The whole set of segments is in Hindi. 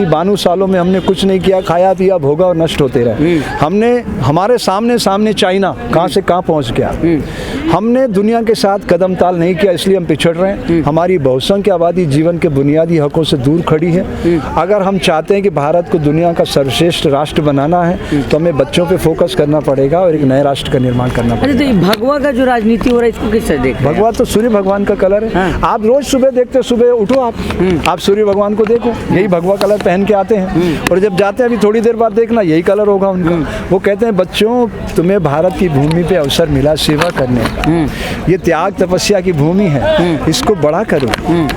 92 सालों में हमने कुछ नहीं किया, खाया पिया भोगा और नष्ट होते रहे। हमने हमारे सामने चाइना कहाँ से कहाँ पहुँच गया। हमने दुनिया के साथ कदम ताल नहीं किया, इसलिए हम पिछड़ रहे हैं। हमारी बहुसंख्य आबादी जीवन के बुनियादी हकों से दूर खड़ी है। अगर हम चाहते हैं कि भारत को दुनिया का सर्वश्रेष्ठ राष्ट्र बनाना है तो हमें बच्चों पे फोकस करना पड़ेगा और एक नए राष्ट्र का निर्माण करना पड़ेगा। तो ये भगवा का जो राजनीति हो रहा है इसको किस तरह देख? भगवा तो सूर्य भगवान का कलर है। आप रोज सुबह देखते, सुबह उठो आप सूर्य भगवान को देखो, यही भगवा कलर पहन के आते हैं और जब जाते हैं अभी थोड़ी देर बाद देखना यही कलर होगा उनका। वो कहते हैं बच्चों तुम्हें भारत की भूमि पे अवसर मिला सेवा करने का, ये त्याग तपस्या की भूमि है, इसको बड़ा करो।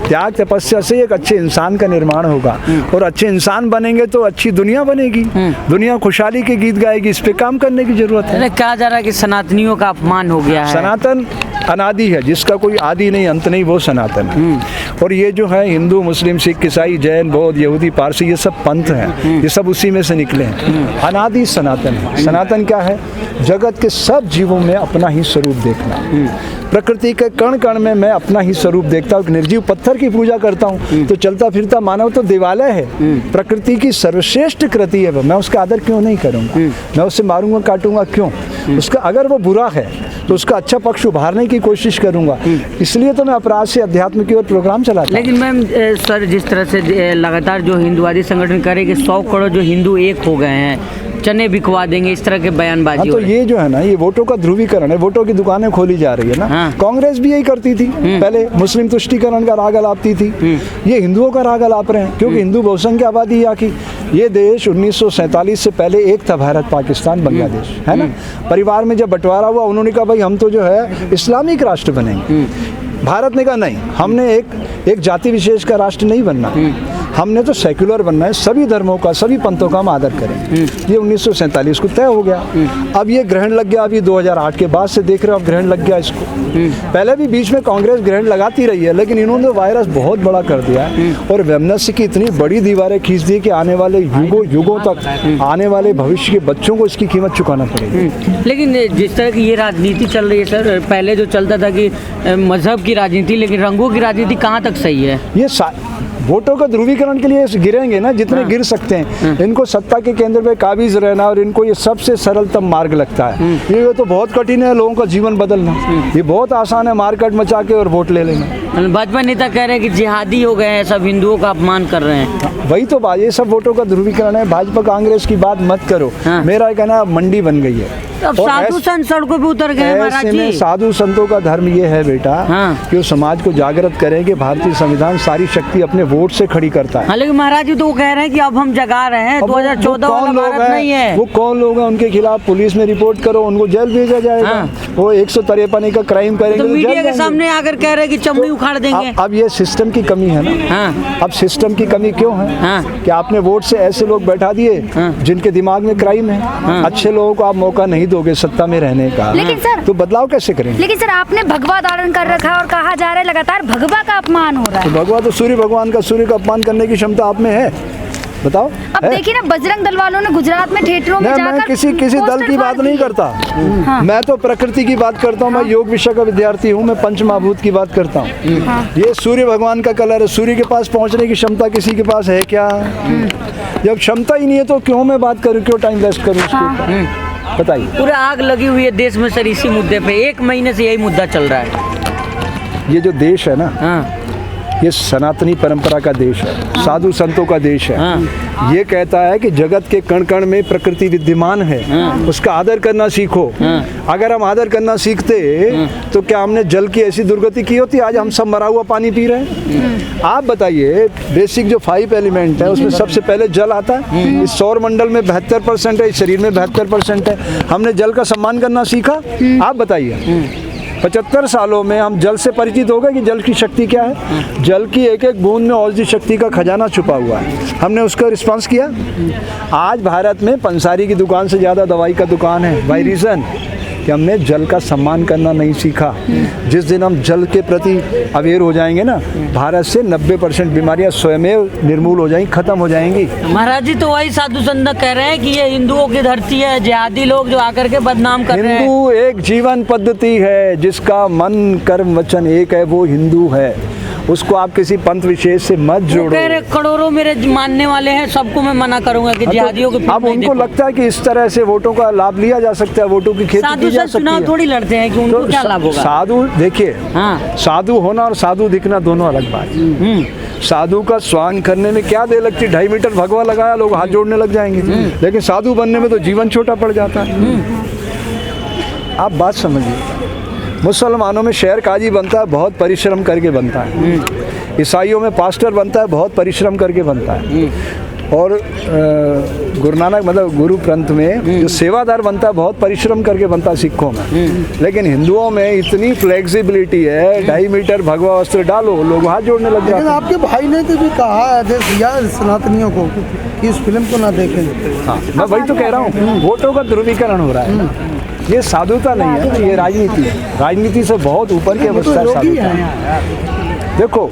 त्याग तपस्या से एक अच्छे इंसान का निर्माण होगा और अच्छे इंसान बनेंगे तो अच्छी दुनिया बनेगी, दुनिया खुशहाली के गीत गाएगी। इस पे काम करने की जरूरत है। कहा जा रहा है कि सनातनियों का अपमान हो गया है। सनातन अनादि है, जिसका कोई आदि नहीं अंत नहीं, वो सनातन है। और ये जो है हिंदू मुस्लिम सिख ईसाई जैन बौद्ध यहूदी पारसी ये सब पंथ हैं, ये सब उसी में से निकले हैं। अनादि सनातन है। सनातन क्या है? जगत के सब जीवों में अपना ही स्वरूप देखना। प्रकृति के कण कण में मैं अपना ही स्वरूप देखता हूँ। निर्जीव पत्थर की पूजा करता हूँ तो चलता फिरता मानव तो देवालय है, प्रकृति की सर्वश्रेष्ठ कृति है। मैं उसका आदर क्यों नहीं करूँगा? मैं उससे मारूंगा काटूंगा क्यों? उसका अगर वो बुरा है तो उसका अच्छा पक्ष उभारने की कोशिश करूंगा। इसलिए तो मैं अपराध से अध्यात्म की ओर प्रोग्राम चलाता हूं। लेकिन मैम सर जिस तरह से लगातार जो हिंदुवादी संगठन करे कि 100 करोड़ जो हिंदू एक हो गए हैं, चने बिकवा देंगे, इस तरह के बयानबाजी। तो ये जो है ना, ये वोटों का ध्रुवीकरण है, वोटों की दुकानें खोली जा रही है ना। कांग्रेस भी यही करती थी पहले, मुस्लिम तुष्टीकरण का राग अलापती थी। ये हिंदुओं का राग अलाप रहे हैं क्योंकि हिंदू बहुसंख्य आबादी यहाँ की। ये देश 1947 से पहले एक था, भारत पाकिस्तान बांग्लादेश, है ना। परिवार में जब बंटवारा हुआ उन्होंने कहा भाई हम तो जो है इस्लामिक राष्ट्र बनेंगे। भारत ने कहा नहीं, हमने एक जाति विशेष का राष्ट्र नहीं बनना, हमने तो सेक्युलर बनना है, सभी धर्मों का सभी पंथों का हम आदर करें। ये 1947 को तय हो गया। अब ये ग्रहण लग गया, अभी 2008 के बाद से देख रहे हो अब ग्रहण लग गया इसको। पहले भी बीच में कांग्रेस ग्रहण लगाती रही है, लेकिन इन्होंने वायरस बहुत बड़ा कर दिया और वैमनस्य की इतनी बड़ी दीवारें खींच दी कि आने वाले युगों तक आने वाले भविष्य के बच्चों को इसकी कीमत चुकाना पड़ेगी। लेकिन जिस तरह की ये राजनीति चल रही है सर, पहले जो चलता था कि मजहब की राजनीति, लेकिन रंगों की राजनीति कहाँ तक सही है? ये वोटों का ध्रुवीकरण के लिए गिरेंगे ना जितने गिर सकते हैं। इनको सत्ता के केंद्र पे काबिज रहना और इनको ये सबसे सरलतम मार्ग लगता है। ये तो बहुत कठिन है लोगों का जीवन बदलना, ये बहुत आसान है मारकाट मचा के और वोट ले लेना। भाजपा नेता कह रहे हैं कि जिहादी हो गए हैं, सब हिंदुओं का अपमान कर रहे हैं। वही तो बात, ये सब वोटों का ध्रुवीकरण है। भाजपा कांग्रेस की बात मत करो। मेरा कहना मंडी बन गई है। अब साधु संत सड़कों पे उतर गए महाराज जी। साधु संतों का धर्म ये है बेटा कि वो समाज को जागृत करें कि भारतीय संविधान सारी शक्ति अपने वोट से खड़ी करता है। लेकिन महाराज जी तो वो कह रहे हैं कि अब हम जगा रहे हैं, 2014 वाला भारत नहीं है। वो कौन लोग हैं? उनके खिलाफ पुलिस में रिपोर्ट करो, उनको जेल भेजा जाएगा। वो 153 का क्राइम करेंगे तो मीडिया के सामने आकर कह रहे हैं कि चमड़ी उखाड़ देंगे। अब ये सिस्टम की कमी है ना। अब सिस्टम की कमी क्यों है कि आपने वोट से ऐसे लोग बैठा दिए जिनके दिमाग में क्राइम है। अच्छे लोगों को आप मौका नहीं दोगे सत्ता में रहने का, लेकिन सर तो बदलाव कैसे करेंगे? लेकिन सर आपने भगवा धारण कर रखा है और कहा जा रहा है लगातार भगवा का अपमान हो रहा है। तो भगवा तो सूर्य भगवान का, सूर्य का अपमान करने की क्षमता आप में है, बताओ। अब देखिए ना, बजरंग दल वालों ने गुजरात में थिएटरों में जाकर मैं किसी दल की बात नहीं करता। मैं तो प्रकृति की बात करता हूँ। मैं योग विषय का विद्यार्थी हूँ, मैं पंचमहाभूत की बात करता हूँ। ये सूर्य भगवान का कलर है। सूर्य के पास पहुँचने की क्षमता किसी के पास है क्या? जब क्षमता ही नहीं है तो क्यों मैं बात करूँ, क्यों टाइम वेस्ट करूँ उसके? बताइए। पूरा आग लगी हुई है देश में सर इसी मुद्दे पे, 1 महीने से यही मुद्दा चल रहा है। ये जो देश है ना, ये सनातनी परंपरा का देश है, साधु संतों का देश है। ये कहता है कि जगत के कण कण में प्रकृति विद्यमान है, उसका आदर करना सीखो। अगर हम आदर करना सीखते तो क्या हमने जल की ऐसी दुर्गति की होती? आज हम सब मरा हुआ पानी पी रहे हैं। आप बताइए, बेसिक जो 5 एलिमेंट है उसमें सबसे पहले जल आता है। इस सौर मंडल में 72% है, इस शरीर में 72% है। हमने जल का सम्मान करना सीखा? आप बताइए। 75 सालों में हम जल से परिचित हो गए कि जल की शक्ति क्या है। जल की एक एक बूंद में औषधि शक्ति का खजाना छुपा हुआ है। हमने उसका रिस्पांस किया। आज भारत में पंसारी की दुकान से ज़्यादा दवाई का दुकान है। बाय रीज़न कि हमने जल का सम्मान करना नहीं सीखा। जिस दिन हम जल के प्रति अवेयर हो जाएंगे ना, भारत से 90% बीमारियां स्वयं निर्मूल हो जाएंगी, खत्म हो जाएंगी। महाराज जी तो वही साधु संत कह रहे हैं कि ये हिंदुओं की धरती है, जिहादी लोग जो आकर के बदनाम कर रहे हैं। हिंदू एक जीवन पद्धति है, जिसका मन कर्म वचन एक है, वो हिंदू है। उसको आप किसी पंथ विशेष से मत वो जोड़ो। कह रहे करोड़ों मेरे मानने वाले हैं, सबको मैं मना करूंगा कि जिहादियों के अब उनको लगता है कि इस तरह से वोटों का लाभ लिया जा सकता है, वोटों की खेती साधु की जा से सकती चुनाव है। थोड़ी लड़ते हैं कि उनको क्या लाभ होगा। साधु देखिए, हाँ। साधु होना और साधु दिखना दोनों अलग बात है। साधु का स्वांग करने में क्या देर लगती, 2.5 मीटर भगवा लगाया, लोग हाथ जोड़ने लग जाएंगे। लेकिन साधु बनने में तो जीवन छोटा पड़ जाता है। आप बात समझिए, मुसलमानों में शहर काजी बनता है, बहुत परिश्रम करके बनता है। ईसाइयों में पास्टर बनता है, बहुत परिश्रम करके बनता है। और गुरु नानक मतलब गुरु पंथ में जो सेवादार बनता है, बहुत परिश्रम करके बनता है सिखों में। लेकिन हिंदुओं में इतनी फ्लेक्सिबिलिटी है, 2.5 मीटर भगवा वस्त्र डालो, लोग हाथ जोड़ने लग जाते लेकिन हैं। आपके भाई ने तो भी कहा आदेश दिया सनातनियों को कि इस फिल्म को ना देखें। हाँ, मैं वही तो कह रहा हूँ, वोटों का ध्रुवीकरण हो रहा है। ये साधुता नहीं है, ये राजनीति है। राजनीति से बहुत ऊपर की अवस्था है योगी साधुता। है। देखो,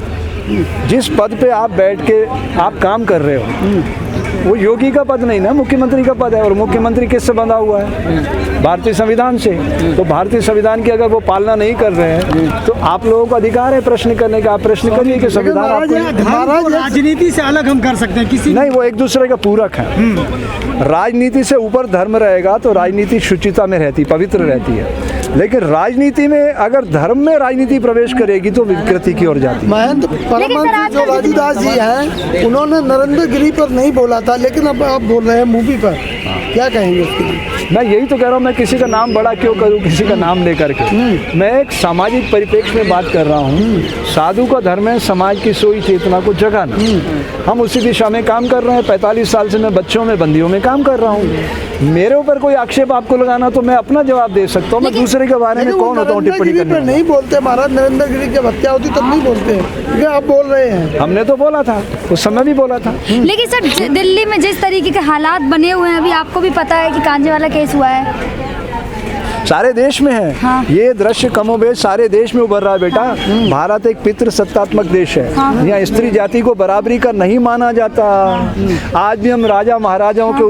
जिस पद पे आप बैठ के आप काम कर रहे हो, वो योगी का पद नहीं ना, मुख्यमंत्री का पद है। और मुख्यमंत्री किससे बंधा हुआ है? भारतीय संविधान से। तो भारतीय संविधान की अगर वो पालना नहीं कर रहे हैं, तो आप लोगों को अधिकार है प्रश्न करने का। आप प्रश्न करिए कि संविधान आपको महाराज राजनीति से अलग हम कर सकते हैं किसी नहीं, वो एक दूसरे का पूरक है। राजनीति से ऊपर धर्म रहेगा तो राजनीति शुचिता में रहती, पवित्र रहती है। लेकिन राजनीति में अगर धर्म में राजनीति प्रवेश करेगी तो विकृति की ओर जाती है। महंत परमहंस जो राजूदास जी हैं, उन्होंने नरेंद्र गिरी पर नहीं बोला था, लेकिन अब आप बोल रहे हैं मूवी पर, क्या कहेंगे उसके लिए? मैं यही तो कह रहा हूँ, मैं किसी का नाम बड़ा क्यों करूँ किसी का नाम लेकर के। मैं एक सामाजिक परिप्रेक्ष्य में बात कर रहा हूँ। साधु का धर्म है समाज की सोई चेतना को जगाना। हम उसी दिशा में काम कर रहे हैं। 45 साल से मैं बच्चों में, बंदियों में काम कर रहा हूँ। मेरे ऊपर कोई आक्षेप आपको लगाना तो मैं अपना जवाब दे सकता हूँ। मैं दूसरे के बारे में कौन होता हूँ टिप्पणी नरेंद्र गिरी करने पर नहीं बोलते महाराज। नरेंद्र गिरी की हत्या होती तब नहीं बोलते, क्योंकि आप बोल रहे हैं। हमने तो बोला था, उस समय भी बोला था। लेकिन सर, दिल्ली में जिस तरीके के हालात बने हुए हैं, अभी आपको भी पता है कि कांझे वाला केस हुआ है, सारे देश में है। हाँ। ये दृश्य कमोबेश सारे देश में उभर रहा है बेटा। भारत एक पितृ सत्तात्मक देश है। यहाँ स्त्री जाति को बराबरी का नहीं माना जाता। आज भी हम राजा महाराजाओं के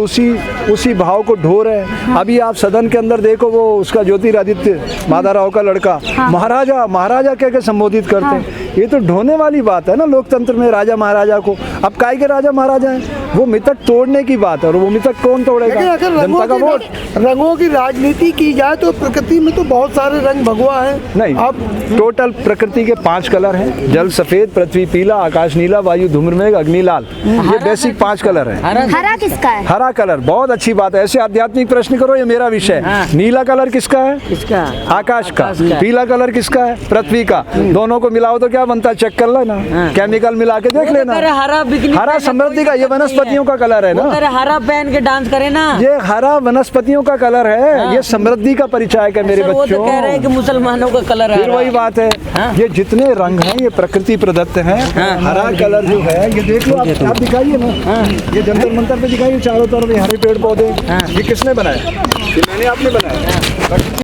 उसी भाव को ढो रहे हैं। अभी आप सदन के अंदर देखो, वो उसका ज्योतिरादित्य माधवराव का लड़का महाराजा महाराजा कह के संबोधित करते हैं। ये तो ढोने वाली बात है ना लोकतंत्र में, राजा महाराजा को। अब काय के राजा महाराजा हैं? वो मिथक तोड़ने की बात है। और वो मिथक कौन तोड़ेगा? लेकिन अगर जनता का वोट। रंगों की राजनीति की जाए तो प्रकृति में तो बहुत सारे रंग भगवा हैं। नहीं, अब टोटल प्रकृति के 5 कलर हैं। जल सफेद, पृथ्वी पीला, आकाश नीला, वायु धूम्रमेघ, अग्नि लाल। ये बेसिक 5 कलर हैं। हरा किसका है? हरा कलर बहुत अच्छी बात है। ऐसे आध्यात्मिक प्रश्न करो, ये मेरा विषय है। नीला कलर किसका है? इसका आकाश का। पीला कलर किसका है? पृथ्वी का। दोनों को मिलाओ तो क्या बनता है? चेक कर लेना, केमिकल मिला के देख लेना। हरा समृद्धि का, ये वनस्पतियों का कलर है ना। हरा पहन के डांस करे ना। ये हरा वनस्पतियों का कलर है। ये समृद्धि का परिचायक है मेरे सर, वो तो बच्चों। कह रहे हैं कि मुसलमानों का कलर है। फिर वही बात है। ये जितने रंग हैं ये प्रकृति प्रदत्त हैं। हरा कलर जो है, ये देख लो आप दिखाइए ना। ये जंतर मंतर पे दिखाइए, चारों तरफ ये हरे पेड़ पौधे। ये किसने बनाया? ये मैंने, आपने बनाया?